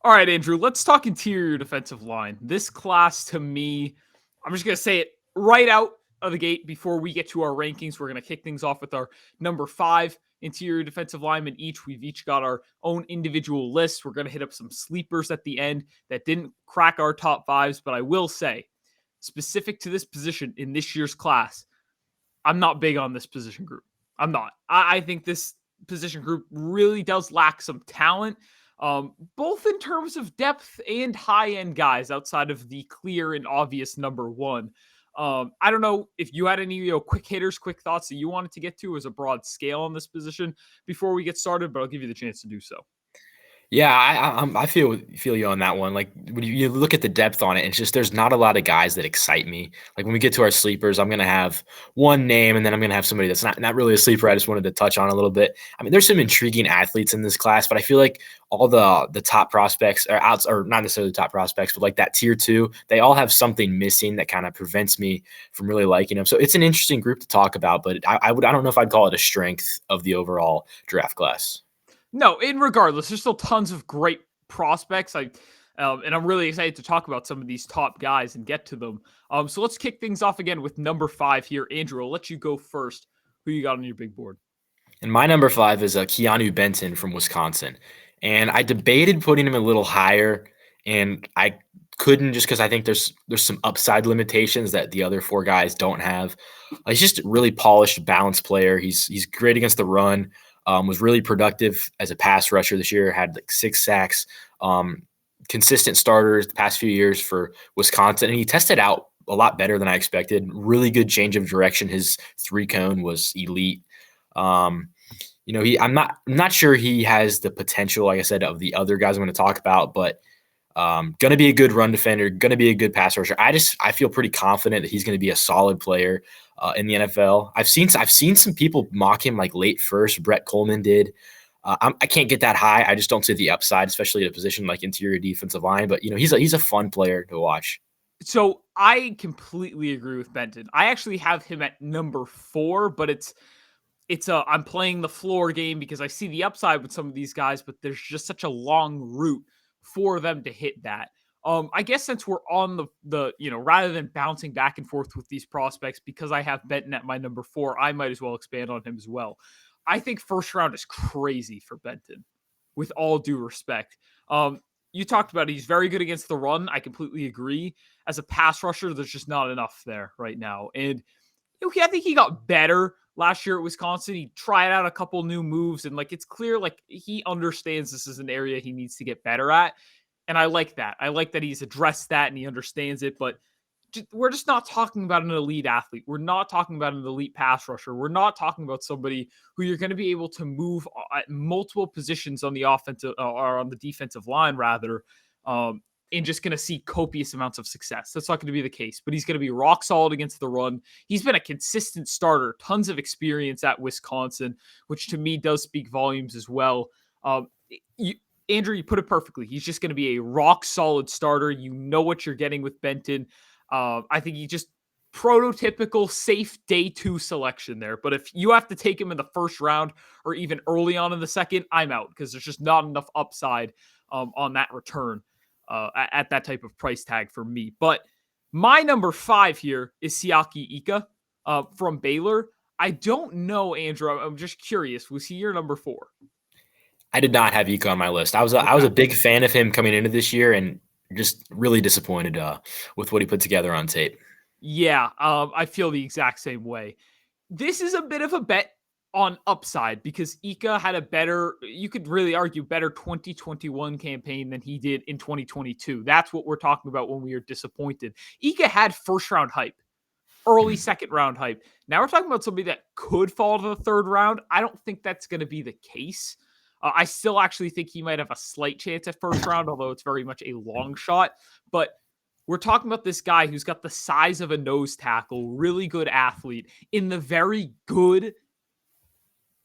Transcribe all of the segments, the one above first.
All right, Andrew, let's talk interior defensive line. This class, to me, I'm just going to say it right out of the gate before we get to our rankings. We're going to kick things off with our number 5 interior defensive linemen each. We've each got our own individual lists. We're going to hit up some sleepers at the end that didn't crack our top 5s, but I will say, specific to this position in this year's class, I'm not big on this position group. I'm not. I think this position group really does lack some talent, both in terms of depth and high end guys outside of the clear and obvious number one. I don't know if you had any quick hitters, quick thoughts that you wanted to get to as a broad scale on this position before we get started, but I'll give you the chance to do so. Yeah, I feel you on that one. Like when you look at the depth on it, it's just there's not a lot of guys that excite me. Like when we get to our sleepers, I'm gonna have one name, and then I'm gonna have somebody that's not really a sleeper. I just wanted to touch on a little bit. I mean, there's some intriguing athletes in this class, but I feel like all the top prospects are outs, or not necessarily the top prospects, but like that tier two, they all have something missing that kind of prevents me from really liking them. So it's an interesting group to talk about, but I don't know if I'd call it a strength of the overall draft class. No, in regardless, there's still tons of great prospects. And I'm really excited to talk about some of these top guys and get to them. So let's kick things off again with number 5 here. Andrew, I'll let you go first. Who you got on your big board? And my number 5 is Keanu Benton from Wisconsin. And I debated putting him a little higher, and I couldn't just because I think there's some upside limitations that the other 4 guys don't have. He's just a really polished, balanced player. He's great against the run. Was really productive as a pass rusher this year. Had like 6 sacks. Consistent starters the past few years for Wisconsin, and he tested out a lot better than I expected. Really good change of direction. His 3-cone was elite. Um, I'm not sure he has the potential, like I said, of the other guys I'm going to talk about, but going to be a good run defender, going to be a good pass rusher. I feel pretty confident that he's going to be a solid player in the NFL. I've seen some people mock him like late first. Brett Coleman did. I can't get that high. I just don't see the upside, especially at a position like interior defensive line. But he's a fun player to watch. So I completely agree with Benton. I actually have him at number 4, but I'm playing the floor game because I see the upside with some of these guys, but there's just such a long route for them to hit that. I guess since we're on the rather than bouncing back and forth with these prospects, because I have Benton at my number 4, I might as well expand on him as well. I think first round is crazy for Benton, with all due respect. You talked about he's very good against the run. I completely agree. As a pass rusher, there's just not enough there right now. And I think he got better last year at Wisconsin. He tried out a couple new moves, and it's clear he understands this is an area he needs to get better at. And I like that. I like that he's addressed that and he understands it. But we're just not talking about an elite athlete. We're not talking about an elite pass rusher. We're not talking about somebody who you're going to be able to move at multiple positions on the offensive or on the defensive line, rather. And just going to see copious amounts of success. That's not going to be the case, but he's going to be rock solid against the run. He's been a consistent starter, tons of experience at Wisconsin, which to me does speak volumes as well. Andrew, you put it perfectly. He's just going to be a rock solid starter. You know what you're getting with Benton. I think he just prototypical safe day 2 selection there. But if you have to take him in the first round or even early on in the second, I'm out because there's just not enough upside on that return at that type of price tag for me. But my number 5 here is Siaki Ika from Baylor. I don't know, Andrew. I'm just curious. Was he your number 4? I did not have Ika on my list. I was a big fan of him coming into this year, and just really disappointed with what he put together on tape. Yeah, I feel the exact same way. This is a bit of a bet on upside because Ika had a better, you could really argue, better 2021 campaign than he did in 2022. That's what we're talking about when we are disappointed. Ika had first round hype, early second round hype. Now we're talking about somebody that could fall to the third round. I don't think that's going to be the case. I still actually think he might have a slight chance at first round, although it's very much a long shot. But we're talking about this guy who's got the size of a nose tackle, really good athlete. In the very good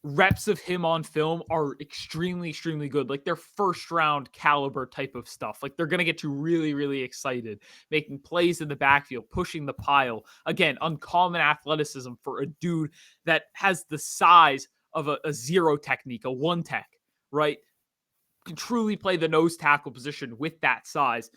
reps of him on film are extremely, extremely good. Like they're first round caliber type of stuff. Like they're going to get you really, really excited, making plays in the backfield, pushing the pile. Again, uncommon athleticism for a dude that has the size of a zero technique, a one tech, right? can truly play the nose tackle position with that size.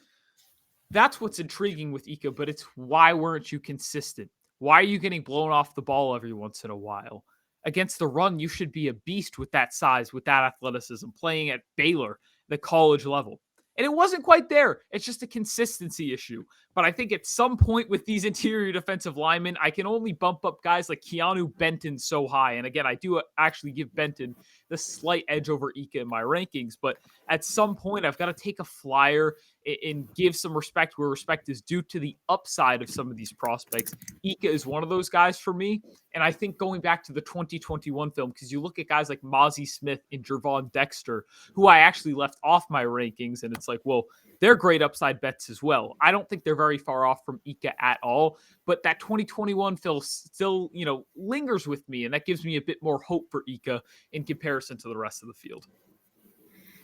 That's what's intriguing with Ika, but it's why weren't you consistent? Why are you getting blown off the ball every once in a while? Against the run, you should be a beast with that size, with that athleticism, playing at Baylor, the college level. And it wasn't quite there. It's just a consistency issue. But I think at some point with these interior defensive linemen, I can only bump up guys like Keanu Benton so high. And again, I do actually give Benton the slight edge over Ika in my rankings. But at some point, I've got to take a flyer and give some respect where respect is due to the upside of some of these prospects. Ika is one of those guys for me. And I think going back to the 2021 film, because you look at guys like Mozzie Smith and Jervon Dexter, who I actually left off my rankings, and it's like, well, they're great upside bets as well. I don't think they're very far off from Ika at all, but that 2021 film still, lingers with me, and that gives me a bit more hope for Ika in comparison to the rest of the field.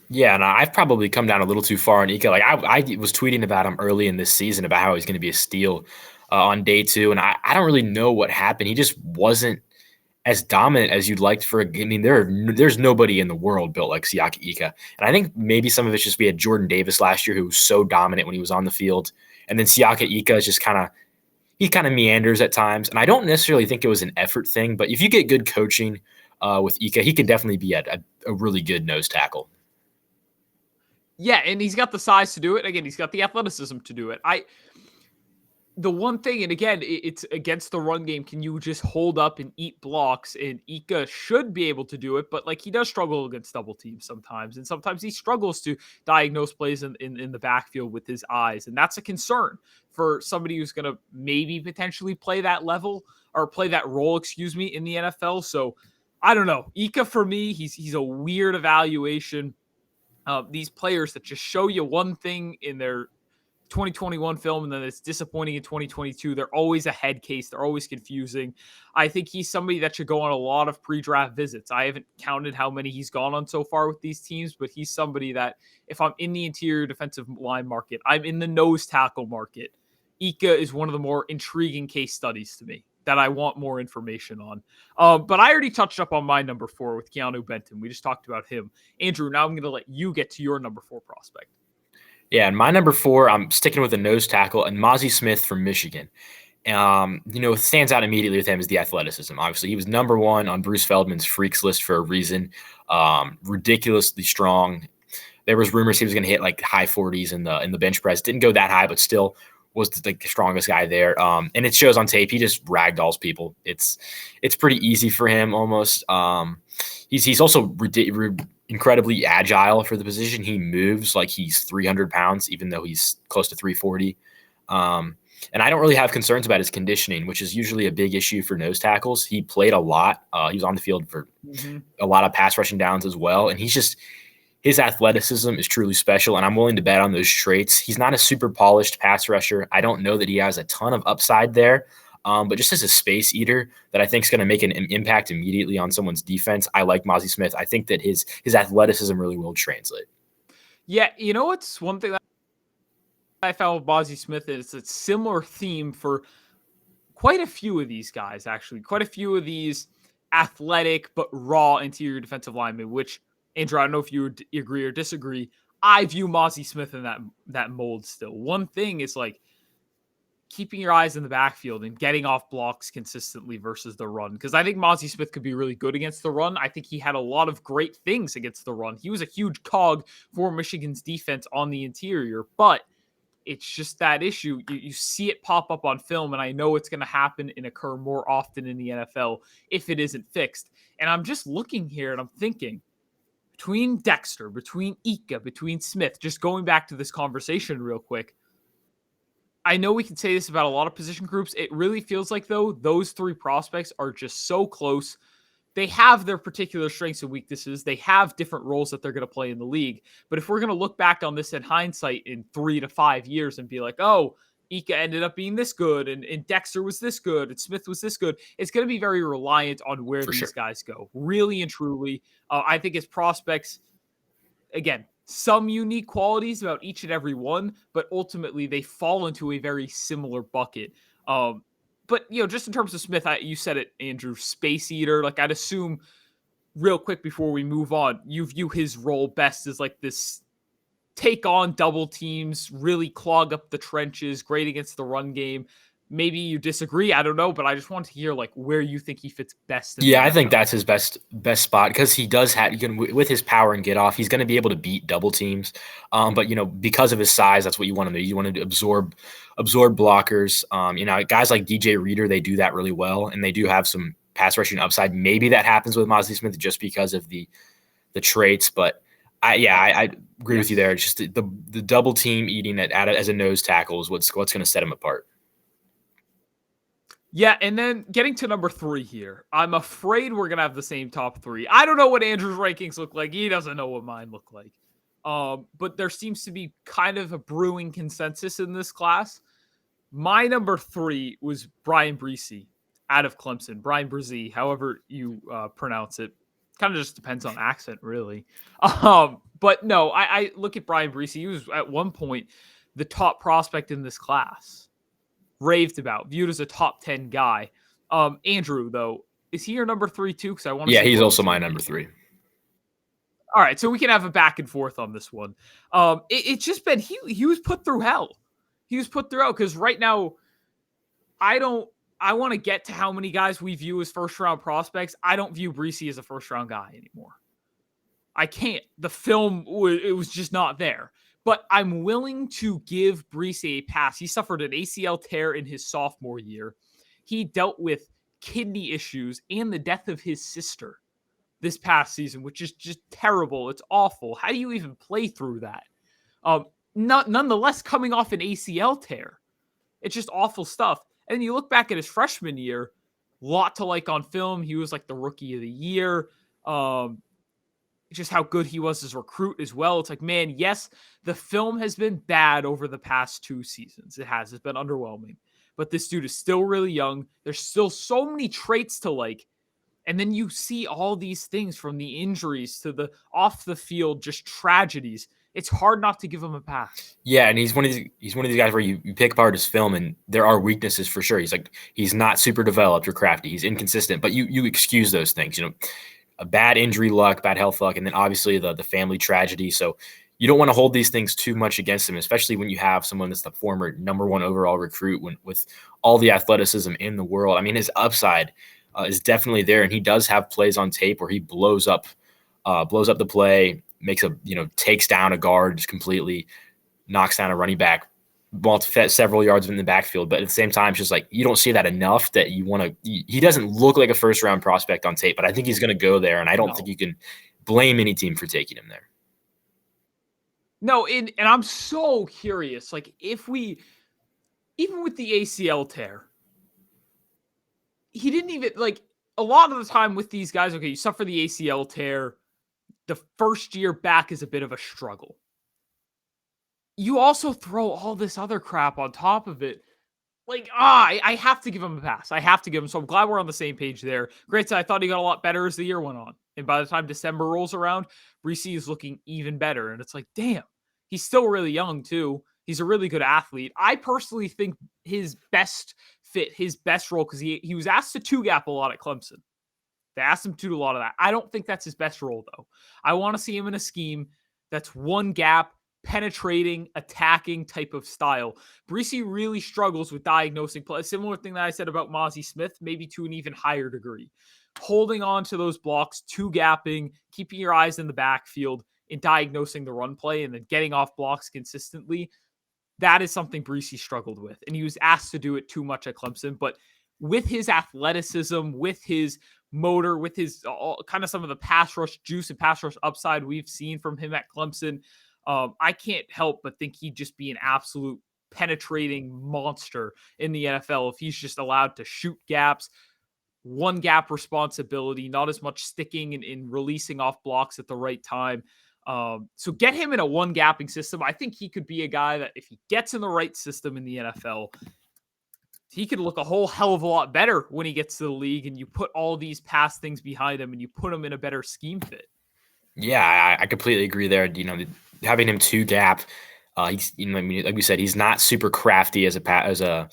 Yeah, and I've probably come down a little too far on Ika. Like I was tweeting about him early in this season about how he's going to be a steal on day 2, and I don't really know what happened. He just wasn't as dominant as you'd liked for. I mean, there's nobody in the world built like Siaki Ika, and I think maybe some of it's just we had Jordan Davis last year who was so dominant when he was on the field, and then Siaki Ika is just he kind of meanders at times, and I don't necessarily think it was an effort thing, but if you get good coaching with Ika, he could definitely be a really good nose tackle. Yeah, and he's got the size to do it. Again, he's got the athleticism to do it. The one thing, and again, it's against the run game. Can you just hold up and eat blocks? And Ika should be able to do it, but like he does struggle against double teams sometimes, and sometimes he struggles to diagnose plays in the backfield with his eyes, and that's a concern for somebody who's going to maybe potentially play that level or play that role, in the NFL. So I don't know. Ika for me, he's a weird evaluation. These players that just show you one thing in their 2021 film and then it's disappointing in 2022. They're always a head case. They're always confusing. I think he's somebody that should go on a lot of pre-draft visits. I haven't counted how many he's gone on so far with these teams, but he's somebody that if I'm in the interior defensive line market, I'm in the nose tackle market, Ika is one of the more intriguing case studies to me that I want more information on. But I already touched up on my number 4 with Keanu Benton. We just talked about him. Andrew, now I'm going to let you get to your number 4 prospect. Yeah, and my number 4, I'm sticking with a nose tackle, and Mozzie Smith from Michigan. What stands out immediately with him is the athleticism. Obviously, he was number 1 on Bruce Feldman's freaks list for a reason. Ridiculously strong. There was rumors he was going to hit like high 40s in the bench press. Didn't go that high, but still was the strongest guy there. And it shows on tape. He just ragdolls people. It's pretty easy for him almost. He's also incredibly agile for the position. He moves like he's 300 pounds, even though he's close to 340. And I don't really have concerns about his conditioning, which is usually a big issue for nose tackles. He played a lot. He was on the field for a lot of pass rushing downs as well. And his athleticism is truly special, and I'm willing to bet on those traits. He's not a super polished pass rusher. I don't know that he has a ton of upside there, but just as a space eater that I think is going to make an impact immediately on someone's defense, I like Mozzie Smith. I think that his athleticism really will translate. Yeah, it's one thing that I found with Mozzie Smith is a similar theme for quite a few of these guys, actually. Quite a few of these athletic but raw interior defensive linemen, which, Andrew, I don't know if you would agree or disagree. I view Mozzie Smith in that mold still. One thing is like keeping your eyes in the backfield and getting off blocks consistently versus the run. Because I think Mozzie Smith could be really good against the run. I think he had a lot of great things against the run. He was a huge cog for Michigan's defense on the interior, but it's just that issue. You see it pop up on film, and I know it's going to happen and occur more often in the NFL if it isn't fixed. And I'm just looking here and I'm thinking, between Dexter, between Ika, between Smith, just going back to this conversation real quick, I know we can say this about a lot of position groups. It really feels like, though, those 3 prospects are just so close. They have their particular strengths and weaknesses. They have different roles that they're going to play in the league. But if we're going to look back on this in hindsight in 3 to 5 years and be like, oh, Ika ended up being this good and Dexter was this good and Smith was this good, it's going to be very reliant on where these guys go. Really and truly, I think his prospects, again, some unique qualities about each and every one, but ultimately they fall into a very similar bucket. But just in terms of Smith, you said it, Andrew, space eater. Like I'd assume real quick before we move on, you view his role best as like this take on double teams, really clog up the trenches, great against the run game. Maybe you disagree, I don't know, but I just want to hear like where you think he fits best in the Yeah, I think NFL. that's his best spot because he does have with his power and get off, he's going to be able to beat double teams. But because of his size, that's what you want him to do. You want him to absorb blockers. Guys like DJ Reader, they do that really well, and they do have some pass rushing upside. Maybe that happens with Mozzie Smith just because of the traits, but I agree with you there. It's just the double team eating it as a nose tackle is what's going to set him apart. Yeah, and then getting to number 3 here. I'm afraid we're gonna have the same top 3. I don't know what Andrew's rankings look like. He doesn't know what mine look like. But there seems to be kind of a brewing consensus in this class. My number 3 was Brian Bresee out of Clemson. Brian Bresee, however you pronounce it. Kind of just depends on accent, really. But no, I look at Brian Bresee. He was at one point the top prospect in this class. Raved about, viewed as a top 10 guy. Andrew, though, is he your number 3 too? Because I want to. Yeah, he's also my number 3. All right, so we can have a back and forth on this one. It's just been he was put through hell. He was put through hell because right now, I want to get to how many guys we view as first round prospects. I don't view Bresee as a first round guy anymore. I can't. The film it was just not there. But I'm willing to give Bresee a pass. He suffered an ACL tear in his sophomore year. He dealt with kidney issues and the death of his sister this past season, which is just terrible. It's awful. How do you even play through that? Nonetheless, coming off an ACL tear, it's just awful stuff. And then you look back at his freshman year, lot to like on film. He was like the rookie of the year. Just how good he was as a recruit as well. It's like, man, yes, the film has been bad over the past 2 seasons. It's been underwhelming. But this dude is still really young. There's still so many traits to like. And then you see all these things from the injuries to the off the field, just tragedies. It's hard not to give him a pass. Yeah, and he's one of these guys where you pick apart his film and there are weaknesses for sure. He's not super developed or crafty. He's inconsistent, but you excuse those things. A bad injury luck, bad health luck, and then obviously the family tragedy. So you don't want to hold these things too much against him, especially when you have someone that's the former number 1 overall recruit with all the athleticism in the world. I mean, his upside is definitely there, and he does have plays on tape where he blows up the play, takes down a guard just completely, knocks down a running back, several yards in the backfield. But at the same time, it's just like you don't see that enough that you want to. He doesn't look like a first round prospect on tape, but I think he's going to go there, and I don't think you can blame any team for taking him there. No, and I'm so curious. Like, if we, even with the ACL tear, he didn't even like a lot of the time with these guys. Okay, you suffer the ACL tear. The first year back is a bit of a struggle. You also throw all this other crap on top of it. Like, I have to give him a pass. I have to give him. So I'm glad we're on the same page there. Granted, I thought he got a lot better as the year went on. And by the time December rolls around, Bresee is looking even better. And it's like, damn, he's still really young too. He's a really good athlete. I personally think his best fit, his best role, because he was asked to 2-gap a lot at Clemson. They asked him to do a lot of that. I don't think that's his best role, though. I want to see him in a scheme that's 1 gap, penetrating, attacking type of style. Bresee really struggles with diagnosing play. A similar thing that I said about Mozzie Smith, maybe to an even higher degree. Holding on to those blocks, 2-gapping, keeping your eyes in the backfield, and diagnosing the run play, and then getting off blocks consistently. That is something Bresee struggled with. And he was asked to do it too much at Clemson. But with his athleticism, with his motor, with his kind of some of the pass rush juice and pass rush upside we've seen from him at Clemson, I can't help but think he'd just be an absolute penetrating monster in the NFL if he's just allowed to shoot gaps, 1-gap responsibility, not as much sticking and releasing off blocks at the right time. So get him in a 1-gapping system. I think he could be a guy that if he gets in the right system in the NFL, he could look a whole hell of a lot better when he gets to the league and you put all these past things behind him and you put him in a better scheme fit. Yeah, I completely agree there. Having him 2-gap, He's, I mean, like we said, he's not super crafty as a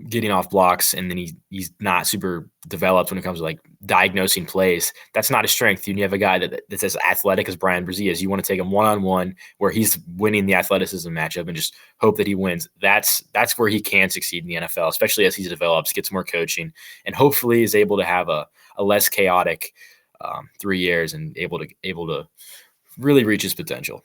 getting off blocks, and then he's not super developed when it comes to like diagnosing plays. That's not his strength. You have a guy that's as athletic as Brian Brzee is. You want to take him one-on-one where he's winning the athleticism matchup and just hope that he wins. That's where he can succeed in the NFL, especially as he develops, gets more coaching, and hopefully is able to have a less chaotic 3 years and able to really reach his potential.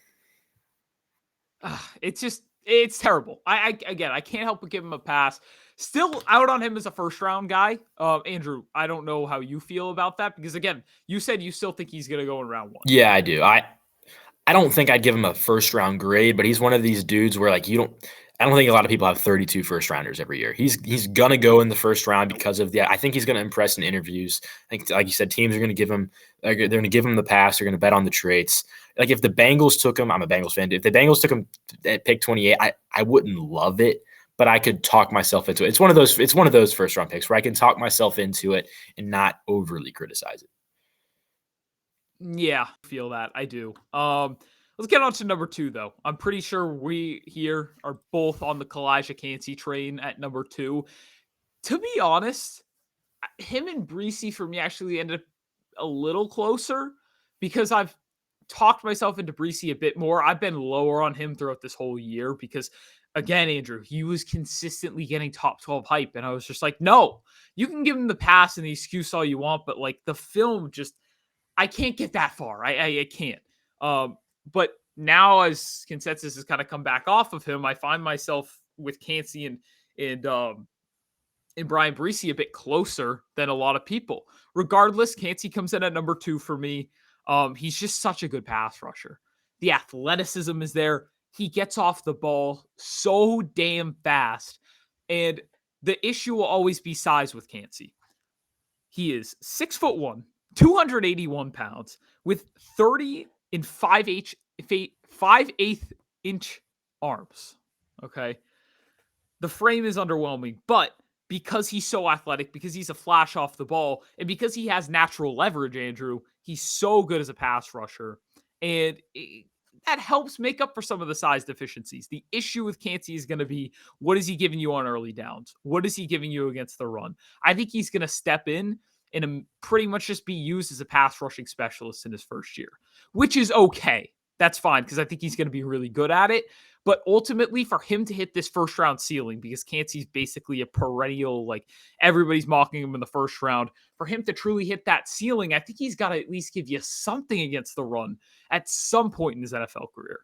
It's terrible. Again, I can't help but give him a pass. Still out on him as a first round guy. Andrew, I don't know how you feel about that because again, you said you still think he's going to go in round 1. Yeah, I do. I don't think I'd give him a first round grade, but he's one of these dudes where like I don't think a lot of people have 32 first rounders every year. He's gonna go in the first round because of I think he's gonna impress in interviews. I think, like you said, teams are gonna give him the pass. They're gonna bet on the traits. Like if the Bengals took him, I'm a Bengals fan. If the Bengals took him at pick 28, I wouldn't love it, but I could talk myself into it. It's one of those first round picks where I can talk myself into it and not overly criticize it. Yeah, feel that. I do. Let's get on to number 2 though. I'm pretty sure we here are both on the Kalijah Cansey train at number 2. To be honest, him and Breesy for me actually ended up a little closer because I've talked myself into Breesy a bit more. I've been lower on him throughout this whole year because, again, Andrew, he was consistently getting top 12 hype. And I was just like, no, you can give him the pass and the excuse all you want, but like the film just, I can't get that far. I can't. But now as consensus has kind of come back off of him, I find myself with Cansey and Brian Breesy a bit closer than a lot of people. Regardless, Cansey comes in at number 2 for me. He's just such a good pass rusher. The athleticism is there. He gets off the ball so damn fast. And the issue will always be size with Cansey. He is 6'1", 281 pounds, with 30 and 5/8 inch arms. Okay. The frame is underwhelming, but because he's so athletic, because he's a flash off the ball, and because he has natural leverage, Andrew, he's so good as a pass rusher. And that helps make up for some of the size deficiencies. The issue with Cansey is going to be, what is he giving you on early downs? What is he giving you against the run? I think he's going to step in and pretty much just be used as a pass rushing specialist in his first year, which is okay. That's fine because I think he's going to be really good at it. But ultimately, for him to hit this first round ceiling, because Cansey's basically a perennial, like everybody's mocking him in the first round, for him to truly hit that ceiling, I think he's got to at least give you something against the run at some point in his NFL career.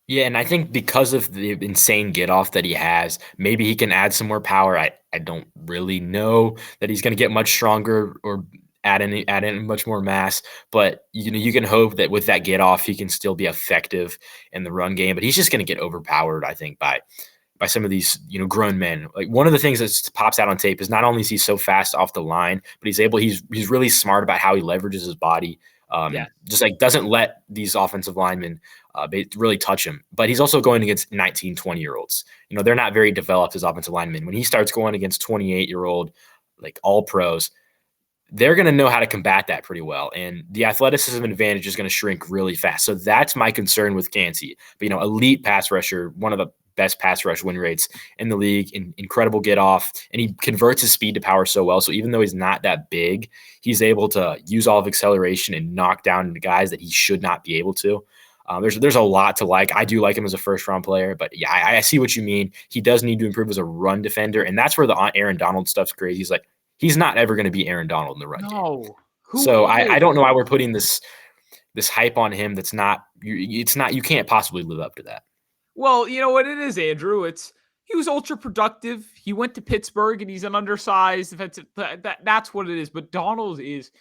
Yeah, and I think because of the insane get off that he has, maybe he can add some more power. I don't really know that he's going to get much stronger or add in much more mass, but you can hope that with that get off he can still be effective in the run game. But he's just going to get overpowered, I think, by some of these grown men. Like one of the things that pops out on tape is not only is he so fast off the line, but he's really smart about how he leverages his body. Yeah. Just like doesn't let these offensive linemen really touch him. But he's also going against 19, 20-year-olds. They're not very developed as offensive linemen. When he starts going against 28-year-old, like all pros, they're going to know how to combat that pretty well. And the athleticism advantage is going to shrink really fast. So that's my concern with Cansey. But, elite pass rusher, one of the best pass rush win rates in the league, incredible get off, and he converts his speed to power so well. So even though he's not that big, he's able to use all of acceleration and knock down the guys that he should not be able to. There's a lot to like. I do like him as a first round player, but yeah, I see what you mean. He does need to improve as a run defender, and that's where the Aaron Donald stuff's crazy. He's not ever going to be Aaron Donald in the run game. So I don't know why we're putting this hype on him. That's not. You can't possibly live up to that. Well, you know what it is, Andrew. He was ultra productive. He went to Pittsburgh and he's an undersized defensive. That's what it is. But Donald is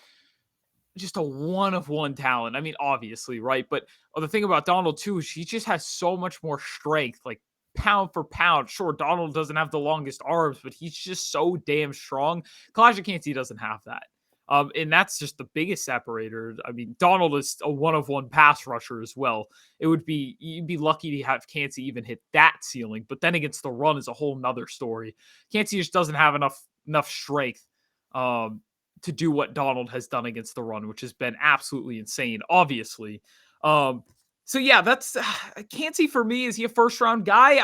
just a one-of-one talent. I mean, obviously, right? But the thing about Donald too is he just has so much more strength, like pound for pound. Sure, Donald doesn't have the longest arms, but he's just so damn strong. Kalijah Cansey doesn't have that. And that's just the biggest separator. I mean, Donald is a one-of-one pass rusher as well. You'd be lucky to have Cansey even hit that ceiling. But then against the run is a whole nother story. Cansey just doesn't have enough strength to do what Donald has done against the run, which has been absolutely insane, obviously. So yeah, that's Cansey for me. Is he a first round guy?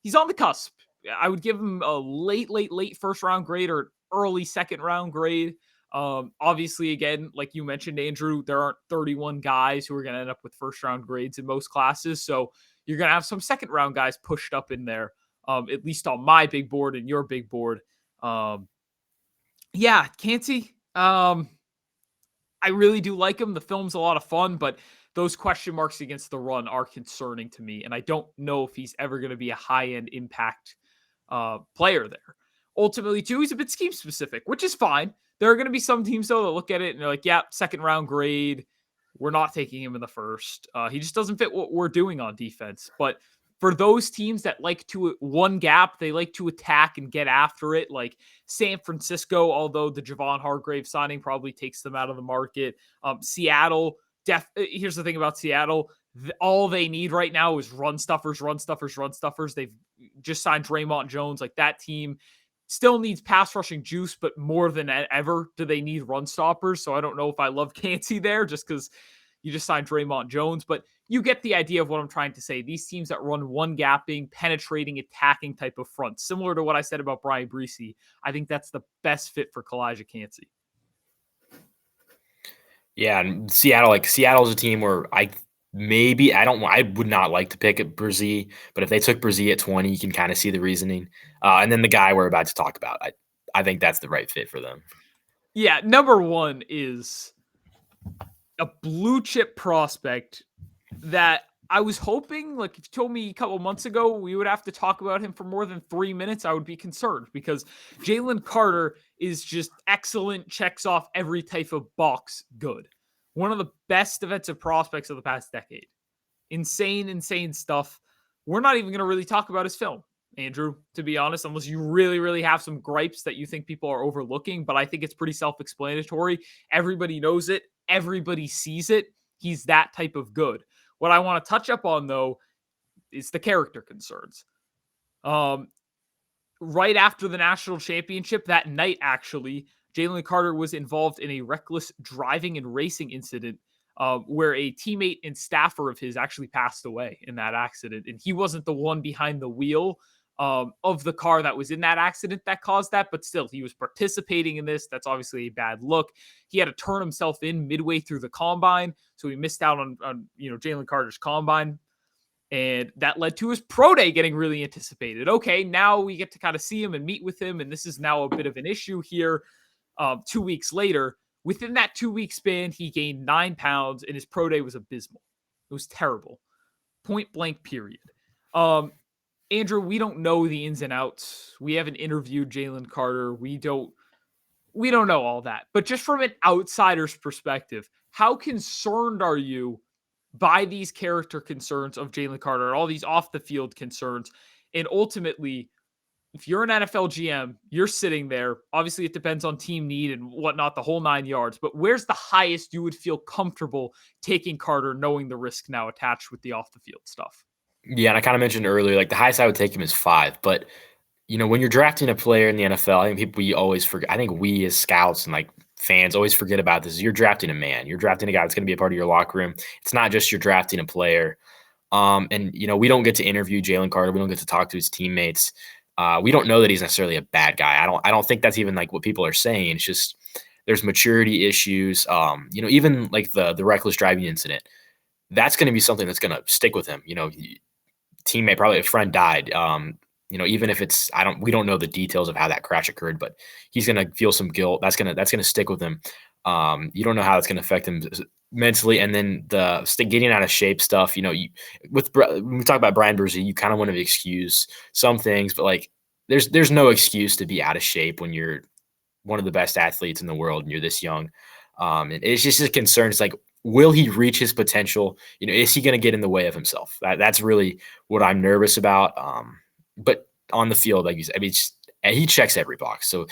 He's on the cusp. I would give him a late first round grade or early second round grade. Obviously, again, like you mentioned, Andrew, there aren't 31 guys who are going to end up with first round grades in most classes. So you're going to have some second round guys pushed up in there, at least on my big board and your big board. Yeah, Cansey. I really do like him. The film's a lot of fun, but those question marks against the run are concerning to me. And I don't know if he's ever going to be a high end impact player there. Ultimately, too, he's a bit scheme specific, which is fine. There are going to be some teams, though, that look at it and they're like, yeah, second round grade. We're not taking him in the first. He just doesn't fit what we're doing on defense. But for those teams that like to one gap, they like to attack and get after it, like San Francisco, although the Javon Hargrave signing probably takes them out of the market. Seattle, here's the thing about Seattle. All they need right now is run stuffers. They've just signed Draymond Jones. Like that team still needs pass rushing juice, but more than ever do they need run stoppers. So I don't know if I love Cansey there just because you just signed Draymond Jones, but you get the idea of what I'm trying to say. These teams that run one gapping, penetrating, attacking type of front, similar to what I said about Brian Breesy, I think that's the best fit for Kalijah Cansey. Yeah, and Seattle's a team where I would not like to pick at Brzee, but if they took Brzee at 20, you can kind of see the reasoning. And then the guy we're about to talk about, I think that's the right fit for them. Yeah, number one is a blue chip prospect that I was hoping, like if you told me a couple months ago we would have to talk about him for more than 3 minutes, I would be concerned because Jalen Carter is just excellent, checks off every type of box good. One of the best defensive prospects of the past decade. Insane stuff. We're not even going to really talk about his film, Andrew, to be honest, unless you really have some gripes that you think people are overlooking. But I think it's pretty self explanatory. Everybody knows it, everybody sees it. He's that type of good. What I want to touch up on, though, is the character concerns. Right after the national championship, that night, actually, Jalen Carter was involved in a reckless driving and racing incident where a teammate and staffer of his actually passed away in that accident. And he wasn't the one behind the wheel of the car that was in that accident that caused that, but still, he was participating in this. That's obviously a bad look. He had to turn himself in midway through the combine, so he missed out on Jalen Carter's combine. And that led to his pro day getting really anticipated. Okay, now we get to kind of see him and meet with him. And this is now a bit of an issue here 2 weeks later. Within that 2 week span, he gained 9 pounds and his pro day was abysmal. It was terrible. Point blank, period. Andrew, we don't know the ins and outs. We haven't interviewed Jalen Carter. We don't know all that. But just from an outsider's perspective, how concerned are you by these character concerns of Jalen Carter, all these off the field concerns? And ultimately, if you're an NFL GM, you're sitting there. Obviously, it depends on team need and whatnot, the whole 9 yards. But where's the highest you would feel comfortable taking Carter, knowing the risk now attached with the off the field stuff? Yeah, and I kind of mentioned earlier, like the highest I would take him is 5. But when you're drafting a player in the NFL, I think we always forget. I think we as scouts and like fans always forget about this. You're drafting a man. You're drafting a guy that's going to be a part of your locker room. It's not just you're drafting a player. And we don't get to interview Jalen Carter. We don't get to talk to his teammates. We don't know that he's necessarily a bad guy. I don't think that's even like what people are saying. It's just there's maturity issues. Even like the reckless driving incident. That's going to be something that's going to stick with him. Teammate, probably a friend died. Even if we don't know the details of how that crash occurred, but he's gonna feel some guilt. That's gonna stick with him. You don't know how it's gonna affect him mentally, and then the getting out of shape stuff. When we talk about Brian Brzee, you kind of want to excuse some things, but like there's no excuse to be out of shape when you're one of the best athletes in the world and you're this young. And it's just a concern. It's like, will he reach his potential? Is he going to get in the way of himself? That's really what I'm nervous about. But on the field, like you said, he checks every box. So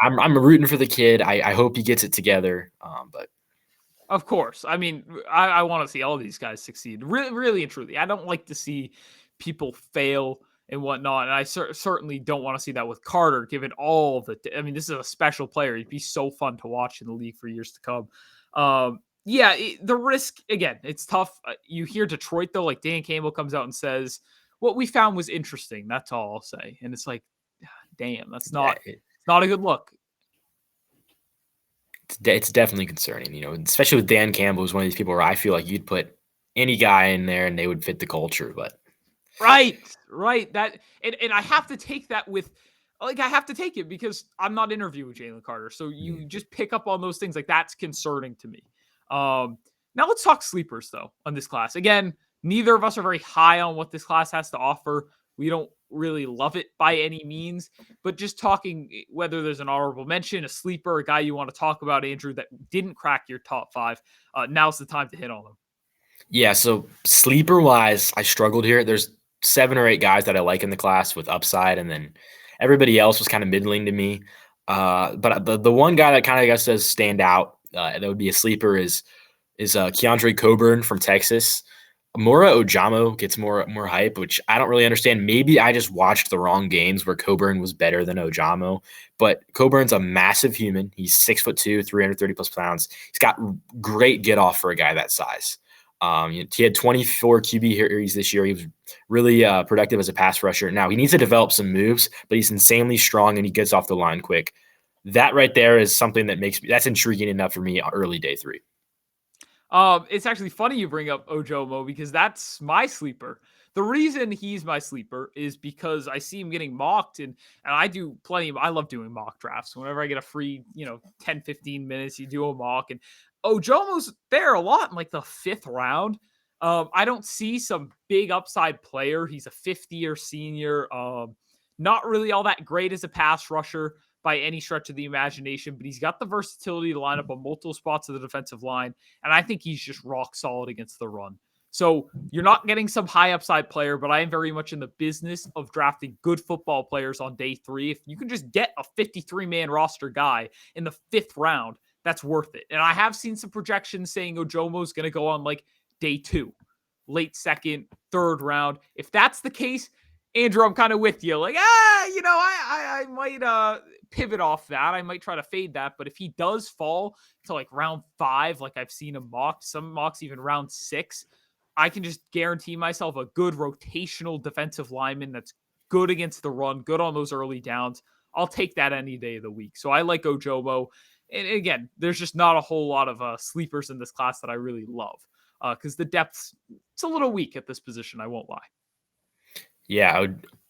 I'm rooting for the kid. I hope he gets it together. But of course, I mean, I want to see all these guys succeed. Really and truly, I don't like to see people fail and whatnot. And I certainly don't want to see that with Carter, given all the. I mean, this is a special player. He'd be so fun to watch in the league for years to come. Yeah, the risk again, it's tough. You hear Detroit though, like Dan Campbell comes out and says, "What we found was interesting." That's all I'll say, and it's like, damn, that's Yeah, not a good look. it's definitely concerning, especially with Dan Campbell, who's one of these people where I feel like you'd put any guy in there and they would fit the culture. But Right, right. That and I have to take that with like I have to take it because I'm not interviewing Jalen Carter. So mm, you just pick up on those things like that's concerning to me. Um Now let's talk sleepers though on this class. Again, neither of us are very high on what this class has to offer. We don't really love it by any means, but just talking whether there's an honorable mention, a sleeper, a guy you want to talk about, Andrew, that didn't crack your top five. Now's the time to hit on them. yeah, so sleeper wise, I struggled here. There's 7 or 8 guys that I like in the class with upside, and then everybody else was kind of middling to me. But the one guy that kind of I guess does stand out, that would be a sleeper is Keandre Coburn from Texas. Mora Ojamo gets more hype, which I don't really understand. Maybe I just watched the wrong games where Coburn was better than Ojamo, but Coburn's a massive human. He's 6'2", 330 plus pounds. He's got great get off for a guy that size. He had 24 QB carries this year. He was really productive as a pass rusher. Now he needs to develop some moves, but he's insanely strong and he gets off the line quick. That right there is something that's intriguing enough for me early day 3. It's actually funny you bring up Ojomo because that's my sleeper. The reason he's my sleeper is because I see him getting mocked and I do plenty of I love doing mock drafts. Whenever I get a free, 10, 15 minutes, you do a mock and Ojomo's there a lot in like the fifth round. I don't see some big upside player. He's a fifth-year senior. Not really all that great as a pass rusher by any stretch of the imagination, but he's got the versatility to line up on multiple spots of the defensive line. And I think he's just rock solid against the run. So you're not getting some high upside player, but I am very much in the business of drafting good football players on day 3. If you can just get a 53-man roster guy in the 5th round, that's worth it. And I have seen some projections saying Ojomo's going to go on like day 2, late 2nd, 3rd round. If that's the case, Andrew, I'm kind of with you. Like, I might pivot off that. I might try to fade that. But if he does fall to like round 5, like I've seen him mocked, some mocks even round 6, I can just guarantee myself a good rotational defensive lineman that's good against the run, good on those early downs. I'll take that any day of the week. So I like Ojomo. And again, there's just not a whole lot of sleepers in this class that I really love because the depth's it's a little weak at this position. I won't lie. Yeah,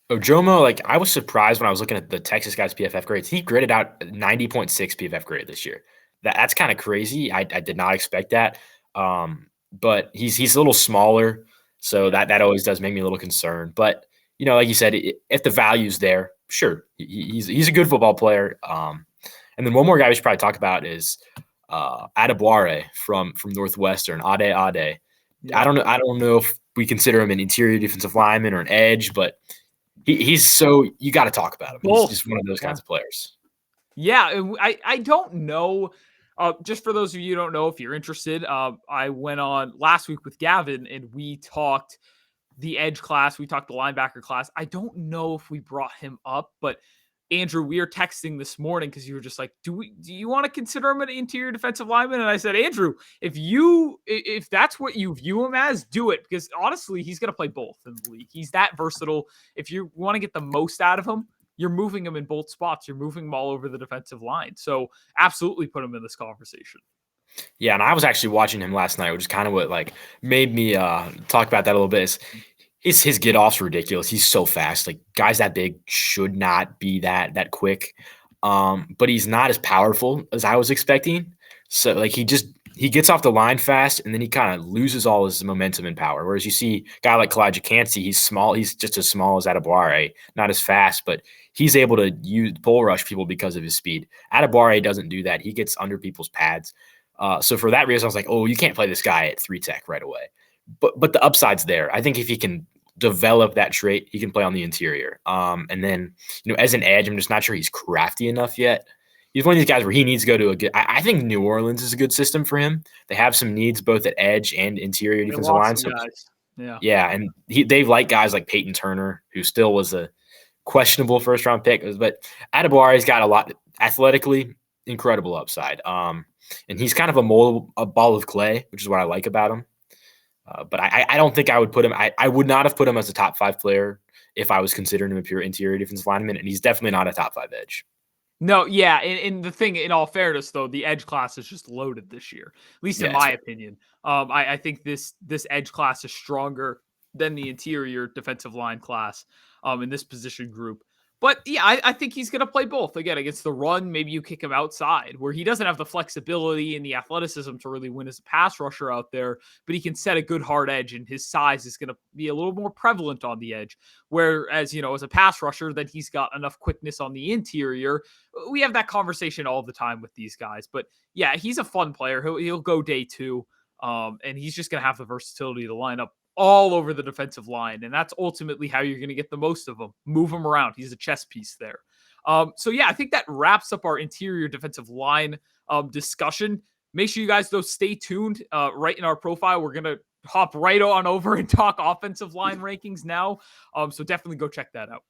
Ojomo, like I was surprised when I was looking at the Texas guys PFF grades. He graded out 90.6 PFF grade this year. That's kind of crazy. I did not expect that. But he's a little smaller, so Yeah. that always does make me a little concerned. But like you said, if the value's there, sure, he's a good football player. And then one more guy we should probably talk about is Adebawore from Northwestern, Ade. Yeah. I don't know if we consider him an interior defensive lineman or an edge, but he's so you got to talk about him. He's Both. just one of those Yeah. kinds of players. Yeah, I don't know. Just for those of you who don't know, if you're interested, I went on last week with Gavin and we talked the edge class. We talked the linebacker class. I don't know if we brought him up, but Andrew, we were texting this morning because you were just like, do you want to consider him an interior defensive lineman? And I said, Andrew, if that's what you view him as, do it because honestly, he's going to play both in the league. He's that versatile. If you want to get the most out of him, you're moving him in both spots. You're moving him all over the defensive line. So absolutely put him in this conversation. Yeah, and I was actually watching him last night, which is kind of what made me talk about that a little bit. His get off's ridiculous. He's so fast. Like guys that big should not be that quick. But he's not as powerful as I was expecting. So like he gets off the line fast and then he kind of loses all his momentum and power. Whereas you see a guy like Kalijah Cansey, he's small. He's just as small as Adebawore, not as fast, but he's able to bull rush people because of his speed. Adebawore doesn't do that. He gets under people's pads. So for that reason, I was like, oh, you can't play this guy at 3-tech right away. But the upside's there. I think if he can develop that trait, he can play on the interior. And then, as an edge, I'm just not sure he's crafty enough yet. He's one of these guys where he needs to go to a good. I think New Orleans is a good system for him. They have some needs both at edge and interior They defensive lost line. some So guys. Yeah. yeah, and they like guys like Peyton Turner, who still was a questionable first round pick. But Adeboware's got a lot athletically. incredible upside. And he's kind of a ball of clay, which is what I like about him. But I don't think I would put him. I would not have put him as a top 5 player if I was considering him a pure interior defensive lineman, and he's definitely not a top 5 edge. No, yeah, and the thing, in all fairness, though, the edge class is just loaded this year, at least in Yeah, it's my fair. opinion. I think this edge class is stronger than the interior defensive line class in this position group. But yeah, I think he's going to play both. Again, against the run, maybe you kick him outside where he doesn't have the flexibility and the athleticism to really win as a pass rusher out there, but he can set a good hard edge, and his size is going to be a little more prevalent on the edge. Whereas, as a pass rusher, then he's got enough quickness on the interior. We have that conversation all the time with these guys. But yeah, he's a fun player. He'll go day 2. And he's just going to have the versatility to line up all over the defensive line. And that's ultimately how you're going to get the most of him. Move him around. He's a chess piece there. So yeah, I think that wraps up our interior defensive line discussion. Make sure you guys, though, stay tuned. Right in our profile, we're going to hop right on over and talk offensive line rankings now. So definitely go check that out.